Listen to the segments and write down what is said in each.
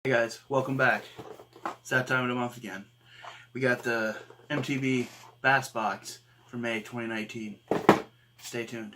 Hey guys, welcome back. It's that time of the month again. We got the MTB Bass Box for May 2019. Stay tuned.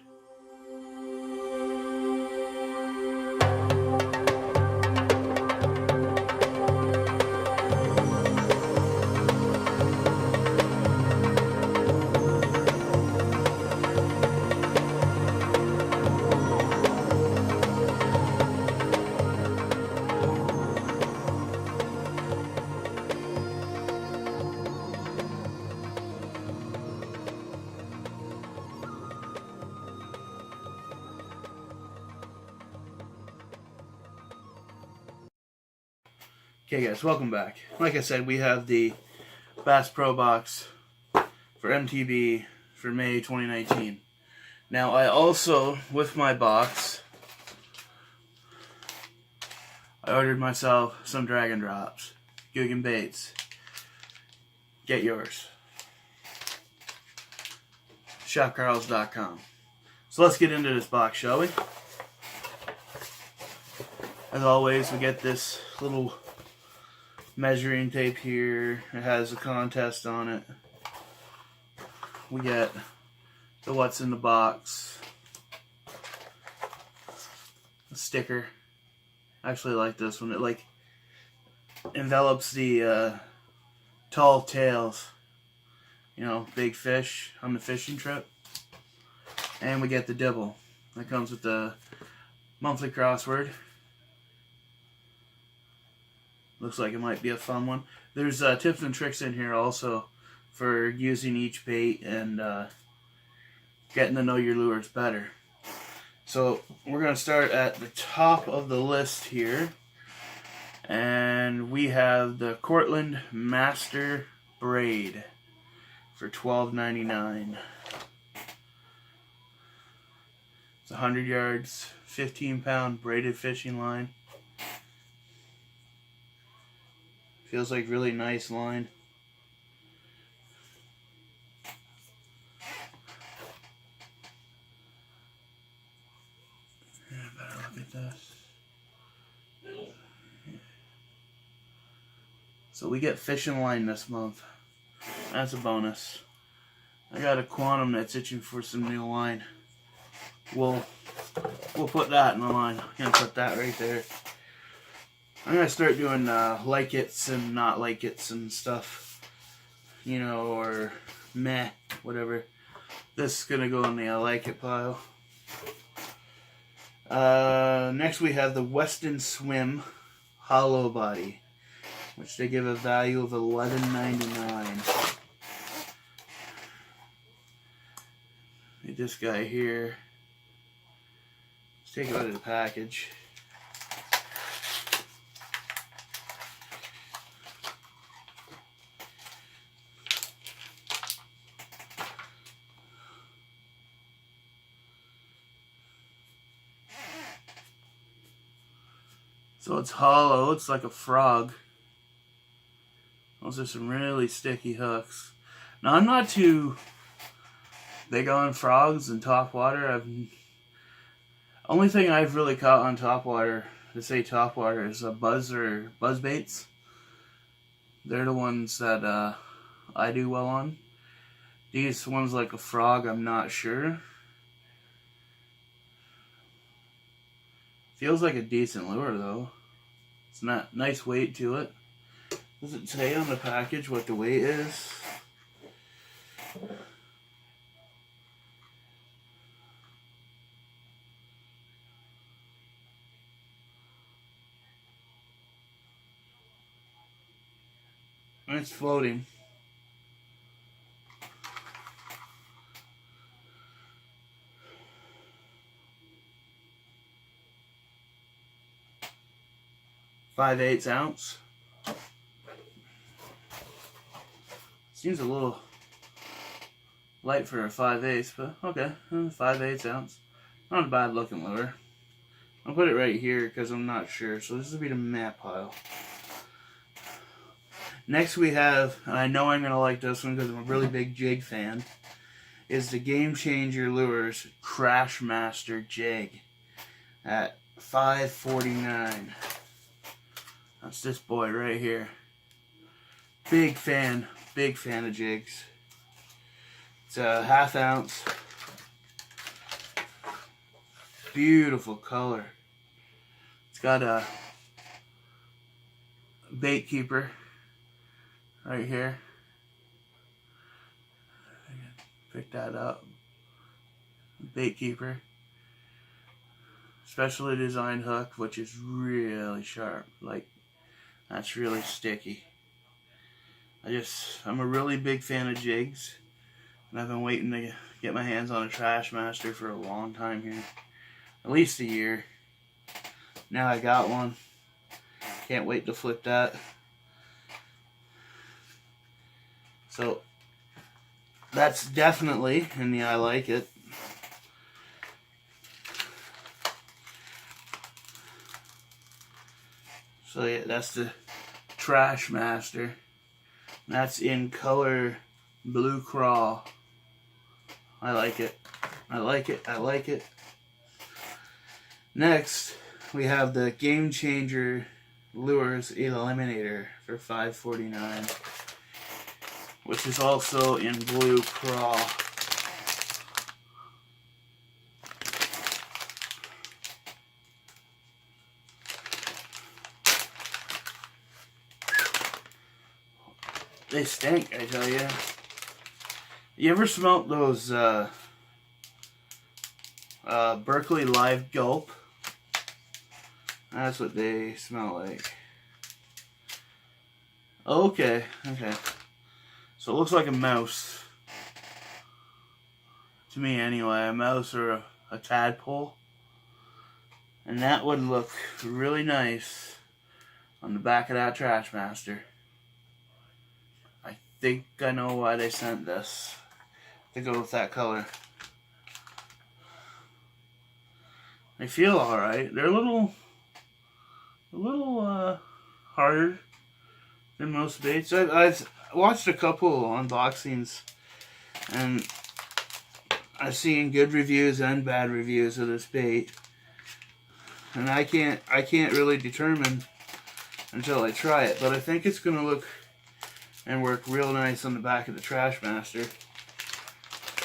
Okay guys, welcome back. Like I said, we have the Bass Pro Box for MTB for May 2019. Now I also, with my box, I ordered myself some Dragon Drops. Guggen Baits. Get yours. ShopCarls.com. So let's get into this box, shall we? As always, we get this little measuring tape here. It has a contest on it. We get the what's in the box, a sticker. I actually like this one. It like envelops the tall tails, you know, big fish on the fishing trip. And we get the dibble that comes with the monthly crossword. Looks like it might be a fun one. There's tips and tricks in here also for using each bait and getting to know your lures better. So we're going to start at the top of the list here. And we have the Cortland Master Braid for $12.99. It's 100 yards, 15-pound braided fishing line. Feels like really nice line. Yeah, better look at this. So we get fishing line this month. That's a bonus. I got a Quantum that's itching for some new line. We'll put that in the line. I'm gonna put that right there. I'm gonna start doing like it's and not like it's and stuff, you know, or meh, whatever. This is gonna go in the I like it pile. Next we have the Westin Swim Hollow Body, which they give a value of $11.99. This guy here. Let's take it out of the package. So it's hollow, it's like a frog. Those are some really sticky hooks. Now I'm not too big on frogs and topwater. Only thing I've really caught on topwater, to say topwater, is buzz or buzz baits. They're the ones that I do well on. These ones like a frog, I'm not sure. Feels like a decent lure though. It's not nice weight to it. Does it say on the package what the weight is? It's floating. .5/8 ounce. Seems a little light for a 5/8, but okay, 5/8 ounce. Not a bad looking lure. I'll put it right here because I'm not sure. So this will be the map pile. Next we have, and I know I'm going to like this one because I'm a really big jig fan, is the GameChanger Lures Trashmaster Jig at $5.49. That's this boy right here. Big fan of jigs. It's a 1/2 ounce. Beautiful color. It's got a bait keeper right here. Pick that up. Bait keeper. Specially designed hook, which is really sharp. Like, that's really sticky. I'm a really big fan of jigs, and I've been waiting to get my hands on a Trashmaster for a long time here. At least a year. Now I got one. Can't wait to flip that. So, that's definitely in the I like it. So yeah, that's the Trashmaster. That's in color blue craw. I like it. I like it. I like it. Next, we have the GameChanger Lures Eliminator for $5.49, which is also in blue craw. They stink, I tell you. You ever smelt those Berkeley Live Gulp? That's what they smell like. Okay, okay. So it looks like a mouse. To me anyway, a mouse or a tadpole. And that would look really nice on the back of that Trashmaster. I think I know why they sent this. To go with that color. They feel alright. They're a little harder than most baits. I've watched a couple unboxings, and I've seen good reviews and bad reviews of this bait, and I can't really determine until I try it. But I think it's gonna look and work real nice on the back of the Trashmaster.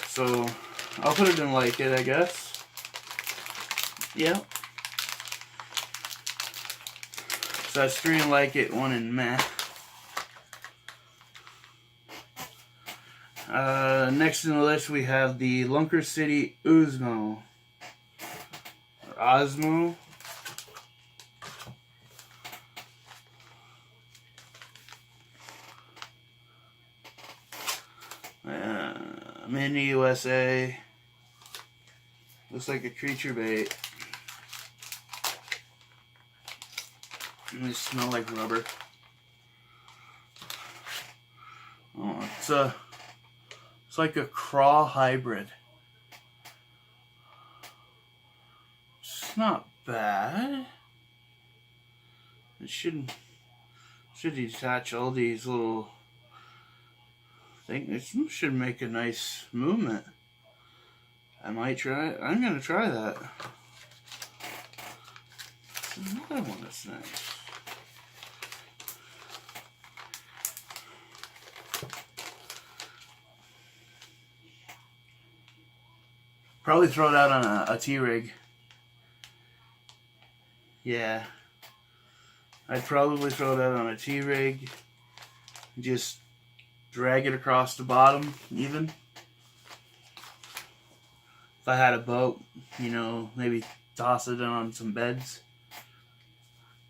So I'll put it in like it, I guess. Yeah. So that's 3 in like it, 1 in meh. Next in the list we have the Lunker City Ozmo. Or Ozmo. I'm in the USA. Looks like a creature bait. And they smell like rubber. Oh, it's like a craw hybrid. It's not bad. It should detach all these little things. It should make a nice movement. I might try it. I'm gonna try that. Another one that's nice. Probably throw it out on a T-rig. Yeah. I'd probably throw it out on a T-rig. Just drag it across the bottom, even. If I had a boat, you know, maybe toss it on some beds.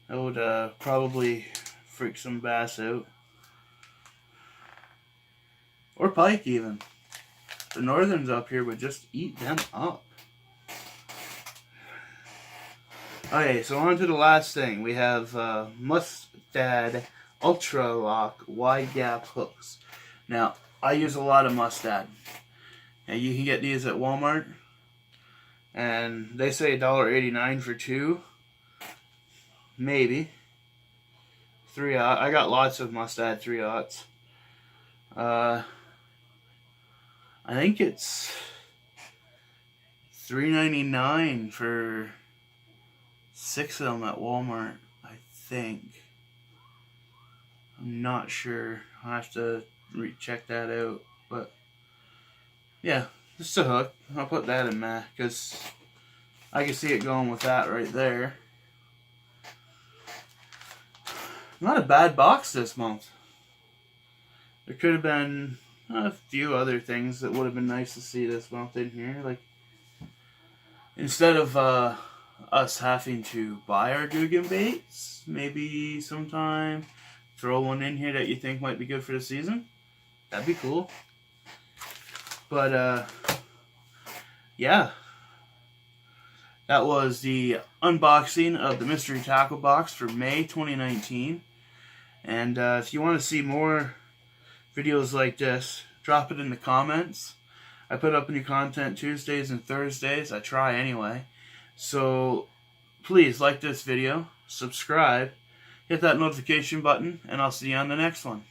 I would probably freak some bass out. Or pike, even. The northerns up here would just eat them up. Okay, so on to the last thing. We have Mustad Ultra Lock Wide Gap Hooks. Now, I use a lot of Mustad. And you can get these at Walmart. And they say $1.89 for 2. Maybe. 3/0. I got lots of Mustad 3/0s. I think it's $3.99 for 6 of them at Walmart, I think. I'm not sure. I'll have to check that out. But yeah, just a hook. I'll put that in there because I can see it going with that right there. Not a bad box this month. There could have been a few other things that would have been nice to see this month in here. Like, instead of us having to buy our Guggen baits, maybe sometime throw one in here that you think might be good for the season. That'd be cool. But yeah, that was the unboxing of the mystery tackle box for May 2019. And if you want to see more videos like this, drop it in the comments. I put up new content Tuesdays and Thursdays. I try anyway. So please like this video, subscribe, hit that notification button, and I'll see you on the next one.